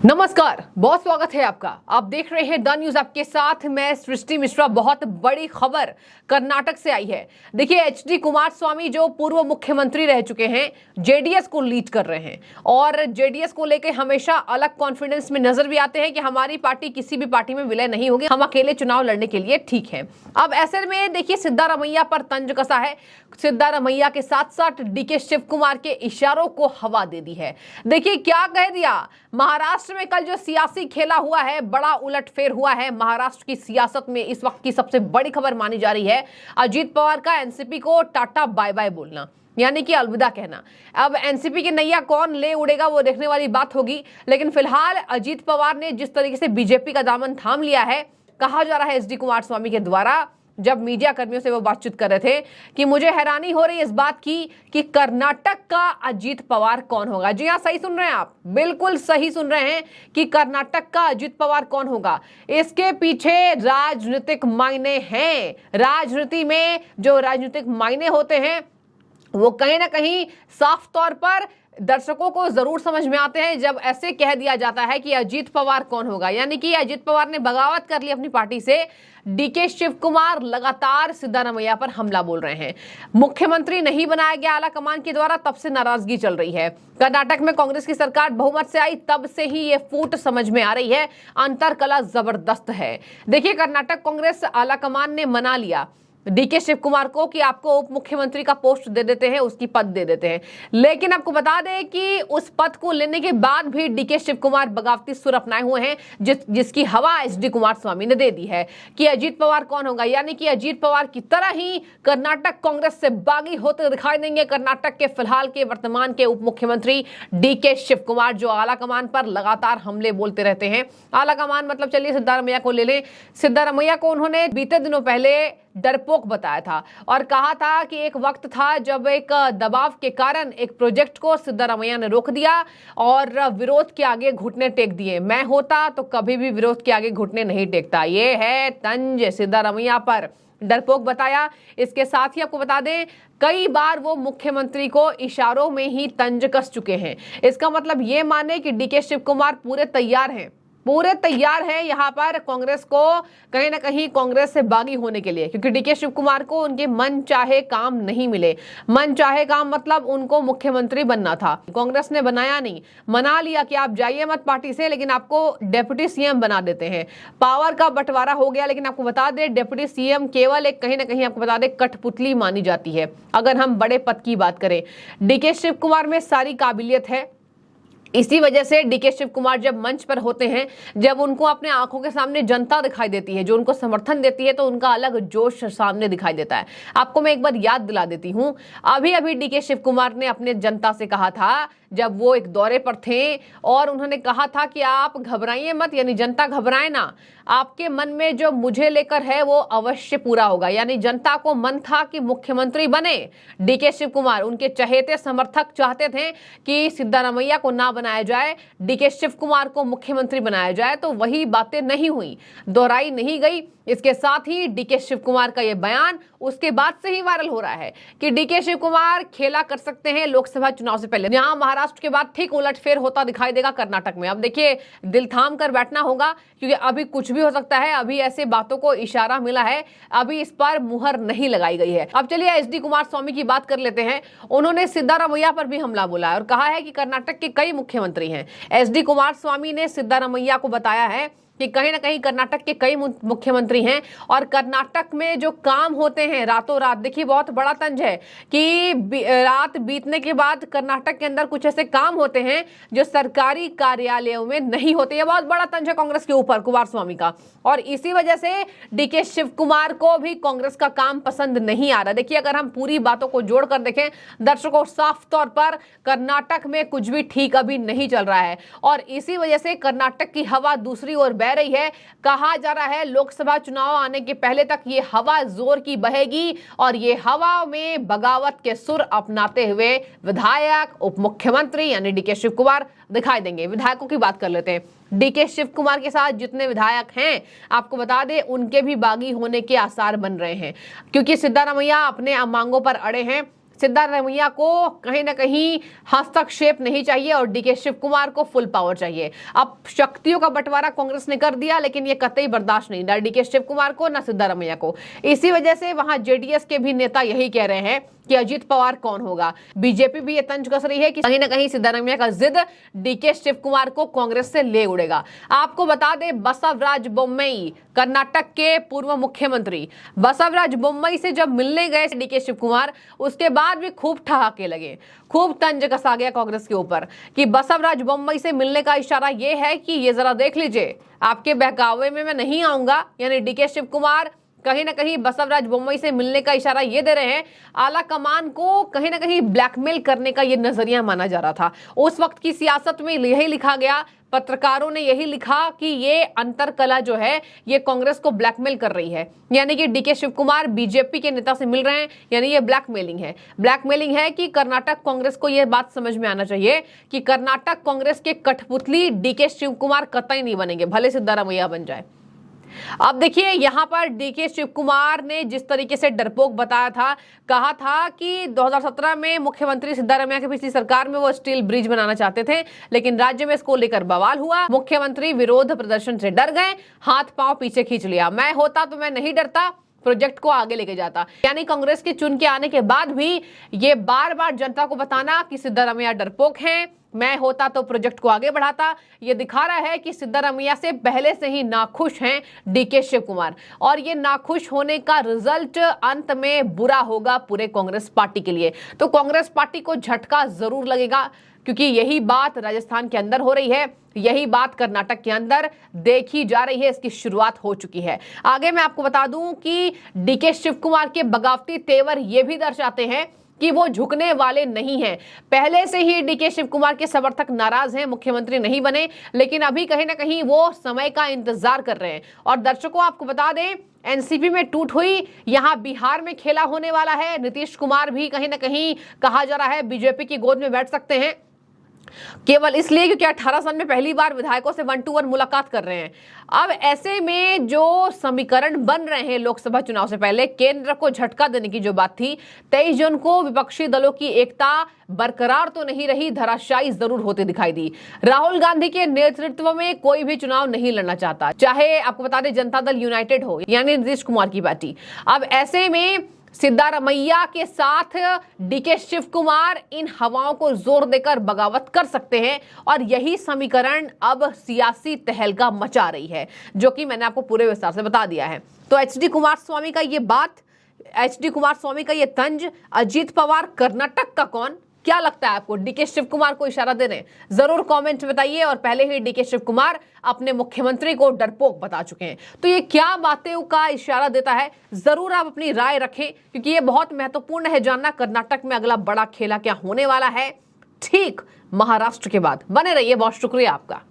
नमस्कार, बहुत स्वागत है आपका। आप देख रहे हैं द न्यूज, आपके साथ मैं सृष्टि मिश्रा। बहुत बड़ी खबर कर्नाटक से आई है। देखिए, एचडी कुमारस्वामी जो पूर्व मुख्यमंत्री रह चुके हैं, जेडीएस को लीड कर रहे हैं और जेडीएस को लेकर हमेशा अलग कॉन्फिडेंस में नजर भी आते हैं कि हमारी पार्टी किसी भी पार्टी में विलय नहीं होगी, हम अकेले चुनाव लड़ने के लिए ठीक है। अब ऐसे में देखिए, सिद्धारमैया पर तंज कसा है। सिद्धारमैया के साथ साथ डीके शिव कुमार के इशारों को हवा दे दी है। देखिए क्या कह दिया। महाराष्ट्र में कल जो सियासी खेला हुआ है, बड़ा उलटफेर हुआ है। महाराष्ट्र की सियासत में इस वक्त की सबसे बड़ी खबर मानी जा रही है अजीत पवार का एनसीपी को टाटा बाय बाय बोलना, यानी कि अलविदा कहना। अब एनसीपी की नैया कौन ले उड़ेगा वो देखने वाली बात होगी, लेकिन फिलहाल अजीत पवार ने जिस तरीके से बीजेपी का दामन थाम लिया है, कहा जा रहा है एचडी कुमारस्वामी के द्वारा, जब मीडिया कर्मियों से वो बातचीत कर रहे थे, कि मुझे हैरानी हो रही है इस बात की कि कर्नाटक का अजीत पवार कौन होगा। जी हाँ, सही सुन रहे हैं आप, बिल्कुल सही सुन रहे हैं कि कर्नाटक का अजीत पवार कौन होगा। इसके पीछे राजनीतिक मायने हैं। राजनीति में जो राजनीतिक मायने होते हैं वो कहीं ना कहीं साफ तौर पर दर्शकों को जरूर समझ में आते हैं जब ऐसे कह दिया जाता है कि अजीत पवार कौन होगा। यानी कि अजीत पवार ने बगावत कर ली अपनी पार्टी से। डीके शिव कुमार लगातार सिद्धारमैया पर हमला बोल रहे हैं। मुख्यमंत्री नहीं बनाया गया आला कमान के द्वारा, तब से नाराजगी चल रही है। कर्नाटक में कांग्रेस की सरकार बहुमत से आई, तब से ही ये फूट समझ में आ रही है। अंतरकला जबरदस्त है। देखिए, कर्नाटक कांग्रेस आला कमान ने मना लिया डीके शिव कुमार को कि आपको उप मुख्यमंत्री का पोस्ट दे देते हैं, उसकी पद दे देते हैं। लेकिन आपको बता दें कि उस पद को लेने के बाद भी डीके शिव कुमार बगावती सुर अपनाए हुए हैं, जिसकी हवा एचडी कुमारस्वामी ने दे दी है कि अजीत पवार कौन होगा। यानी कि अजीत पवार की तरह ही कर्नाटक कांग्रेस से बागी होते दिखाई देंगे कर्नाटक के फिलहाल के वर्तमान के उप मुख्यमंत्री डीके शिव कुमार, जो आला कमान पर लगातार हमले बोलते रहते हैं। आला कमान मतलब चलिए सिद्धारमैया को ले लें। सिद्धारमैया को उन्होंने बीते दिनों पहले डरपोक बताया था और कहा था कि एक वक्त था जब एक दबाव के कारण एक प्रोजेक्ट को सिद्धारमैया ने रोक दिया और विरोध के आगे घुटने टेक दिए। मैं होता तो कभी भी विरोध के आगे घुटने नहीं टेकता। ये है तंज सिद्धारमैया पर, डरपोक बताया। इसके साथ ही आपको बता दें, कई बार वो मुख्यमंत्री को इशारों में ही तंज कस चुके हैं। इसका मतलब ये माने कि डीके शिव कुमार पूरे तैयार हैं यहाँ पर कांग्रेस को कहीं ना कहीं कांग्रेस से बागी होने के लिए, क्योंकि डीके शिव कुमार को उनके मन चाहे काम नहीं मिले। मन चाहे काम मतलब उनको मुख्यमंत्री बनना था, कांग्रेस ने बनाया नहीं, मना लिया कि आप जाइए मत पार्टी से, लेकिन आपको डेप्यूटी सीएम बना देते हैं। पावर का बंटवारा हो गया, लेकिन आपको बता दें डेप्यूटी सीएम केवल एक कहीं ना कहीं आपको बता दें कठपुतली मानी जाती है अगर हम बड़े पद की बात करें। डीके शिव कुमार में सारी काबिलियत है। इसी वजह से डीके शिव कुमार जब मंच पर होते हैं, जब उनको अपने आंखों के सामने जनता दिखाई देती है जो उनको समर्थन देती है, तो उनका अलग जोश सामने दिखाई देता है। आपको मैं एक बार याद दिला देती हूं, अभी डीके शिव कुमार ने अपने जनता से कहा था, जब वो एक दौरे पर थे और उन्होंने कहा था कि आप घबराइए मत, यानी जनता घबराए ना, आपके मन में जो मुझे लेकर है वो अवश्य पूरा होगा। यानी जनता को मन था कि मुख्यमंत्री बने डीके शिव कुमार। उनके चहेते समर्थक चाहते थे कि सिद्धारमैया को ना बनाया जाए, डीके शिव कुमार को मुख्यमंत्री बनाया जाए, तो वही बातें नहीं हुई, दोहराई नहीं गई। इसके साथ ही डीके शिव कुमार का यह बयान उसके बाद से ही वायरल हो रहा है कि डीके शिव कुमार खेला कर सकते हैं लोकसभा चुनाव से पहले। यहां महाराष्ट्र के बाद ठीक उलटफेर होता दिखाई देगा कर्नाटक में। अब देखिए, दिल थाम कर बैठना होगा, क्योंकि अभी कुछ भी हो सकता है। अभी ऐसे बातों को इशारा मिला है, अभी इस पर मुहर नहीं लगाई गई है। अब चलिए एचडी कुमारस्वामी की बात कर लेते हैं। उन्होंने सिद्धारमैया पर भी हमला बोला है और कहा है कि कर्नाटक के कई मुख्यमंत्री हैं। एचडी कुमारस्वामी ने सिद्धारमैया को बताया है कि कहीं ना कहीं कर्नाटक के कई मुख्यमंत्री हैं और कर्नाटक में जो काम होते हैं रातों रात, देखिए बहुत बड़ा तंज है कि रात बीतने के बाद कर्नाटक के अंदर कुछ ऐसे काम होते हैं जो सरकारी कार्यालयों में नहीं होते। ये बहुत बड़ा तंज है कांग्रेस के ऊपर कुमारस्वामी का, और इसी वजह से डीके शिव कुमार को भी कांग्रेस का काम पसंद नहीं आ रहा। देखिए, अगर हम पूरी बातों को जोड़कर देखें दर्शकों, साफ तौर पर कर्नाटक में कुछ भी ठीक अभी नहीं चल रहा है और इसी वजह से कर्नाटक की हवा दूसरी ओर बह रही है। कहा जा रहा है लोकसभा चुनाव आने के पहले तक ये हवा जोर की बहेगी और ये हवा में बगावत के सुर अपनाते हुए विधायक, उप मुख्यमंत्री यानी डीके शिव कुमार दिखाई देंगे। विधायकों की बात कर लेते हैं। डीके शिव कुमार के साथ जितने विधायक हैं, आपको बता दें उनके भी बागी होने के आसार बन रहे हैं, क्योंकि सिद्धारमैया अपने मांगों पर अड़े हैं। सिद्धारमैया को कहीं ना कहीं हस्तक्षेप नहीं चाहिए और डीके शिव कुमार को फुल पावर चाहिए। अब शक्तियों का बंटवारा कांग्रेस ने कर दिया, लेकिन ये कतई बर्दाश्त नहीं, ना डीके शिव कुमार को ना सिद्धारमैया को। इसी वजह से वहां जेडीएस के भी नेता यही कह रहे हैं कि अजीत पवार कौन होगा। बीजेपी भी ये तंज कस रही है कि कहीं ना कहीं सिद्धारमैया का जिद डीके शिव कुमार को कांग्रेस से ले उड़ेगा। आपको बता दें, बसवराज बोम्मई कर्नाटक के पूर्व मुख्यमंत्री बसवराज बोम्मई से जब मिलने गए डीके शिव कुमार, उसके बाद भी खूब ठहाके लगे, खूब तंज कसा गया कांग्रेस के ऊपर कि बसवराज बोम्मई से मिलने का इशारा यह है कि ये जरा देख लीजिए, आपके बहकावे में मैं नहीं आऊंगा। यानी डीके शिव कुमार कहीं ना कहीं बसवराज बोम्मई से मिलने का इशारा ये दे रहे हैं। आला कमान को कहीं ना कहीं ब्लैकमेल करने का ये नजरिया माना जा रहा था। उस वक्त की सियासत में यही लिखा गया, पत्रकारों ने यही लिखा कि ये अंतरकला जो है ये कांग्रेस को ब्लैकमेल कर रही है। यानी कि डीके शिव कुमार बीजेपी के नेता से मिल रहे हैं, यानी ये ब्लैकमेलिंग है। ब्लैकमेलिंग है कि कर्नाटक कांग्रेस को ये बात समझ में आना चाहिए कि कर्नाटक कांग्रेस के कठपुतली डीके शिव कुमार कतई नहीं बनेंगे, भले सिद्धारमैया बन जाए। अब देखिए, यहां पर डीके शिव कुमार ने जिस तरीके से डरपोक बताया था, कहा था कि 2017 में मुख्यमंत्री सिद्धारमैया की पिछली सरकार में वो स्टील ब्रिज बनाना चाहते थे, लेकिन राज्य में इसको लेकर बवाल हुआ। मुख्यमंत्री विरोध प्रदर्शन से डर गए, हाथ पांव पीछे खींच लिया। मैं होता तो मैं नहीं डरता, प्रोजेक्ट को आगे लेके जाता। यानी कांग्रेस के चुन के आने के बाद भी ये बार बार जनता को बताना कि सिद्धारमैया डरपोक हैं, मैं होता तो प्रोजेक्ट को आगे बढ़ाता, ये दिखा रहा है कि सिद्धारमैया से पहले से ही नाखुश हैं डीके शिव कुमार। और ये नाखुश होने का रिजल्ट अंत में बुरा होगा पूरे कांग्रेस पार्टी के लिए। तो कांग्रेस पार्टी को झटका जरूर लगेगा, क्योंकि यही बात राजस्थान के अंदर हो रही है, यही बात कर्नाटक के अंदर देखी जा रही है, इसकी शुरुआत हो चुकी है। आगे मैं आपको बता दूं कि डीके शिव कुमार के बगावती तेवर ये भी दर्शाते हैं कि वो झुकने वाले नहीं हैं। पहले से ही डीके शिव कुमार के समर्थक नाराज हैं, मुख्यमंत्री नहीं बने, लेकिन अभी कहीं ना कहीं वो समय का इंतजार कर रहे हैं। और दर्शकों, आपको बता दें, एनसीपी में टूट हुई, यहां बिहार में खेला होने वाला है। नीतीश कुमार भी कहीं ना कहीं कहा जा रहा है बीजेपी की गोद में बैठ सकते हैं, केवल इसलिए क्योंकि 18 साल में पहली बार विधायकों से 1-to-1 मुलाकात कर रहे हैं। अब ऐसे में जो समीकरण बन रहे हैं लोकसभा चुनाव से पहले, केंद्र को झटका देने की जो बात थी, 23 जून को विपक्षी दलों की एकता बरकरार तो नहीं रही, धराशायी जरूर होती दिखाई दी। राहुल गांधी के नेतृत्व में कोई भी चुनाव नहीं लड़ना चाहता, चाहे आपको बता दें जनता दल यूनाइटेड हो, यानी नीतीश कुमार की पार्टी। अब ऐसे में सिद्धारमैया के साथ डीके शिव कुमार इन हवाओं को जोर देकर बगावत कर सकते हैं, और यही समीकरण अब सियासी तहलका मचा रही है, जो कि मैंने आपको पूरे विस्तार से बता दिया है। तो एचडी कुमारस्वामी का ये बात, एचडी कुमारस्वामी का ये तंज, अजीत पवार कर्नाटक का कौन, क्या लगता है आपको? डीके शिव कुमार को इशारा दे रहे हैं? जरूर कमेंट में बताइए। और पहले ही डीके शिव कुमार अपने मुख्यमंत्री को डरपोक बता चुके हैं, तो ये क्या बातें का इशारा देता है? जरूर आप अपनी राय रखें, क्योंकि ये बहुत महत्वपूर्ण है जानना कर्नाटक में अगला बड़ा खेला क्या होने वाला है, ठीक महाराष्ट्र के बाद। बने रहिए, बहुत शुक्रिया आपका।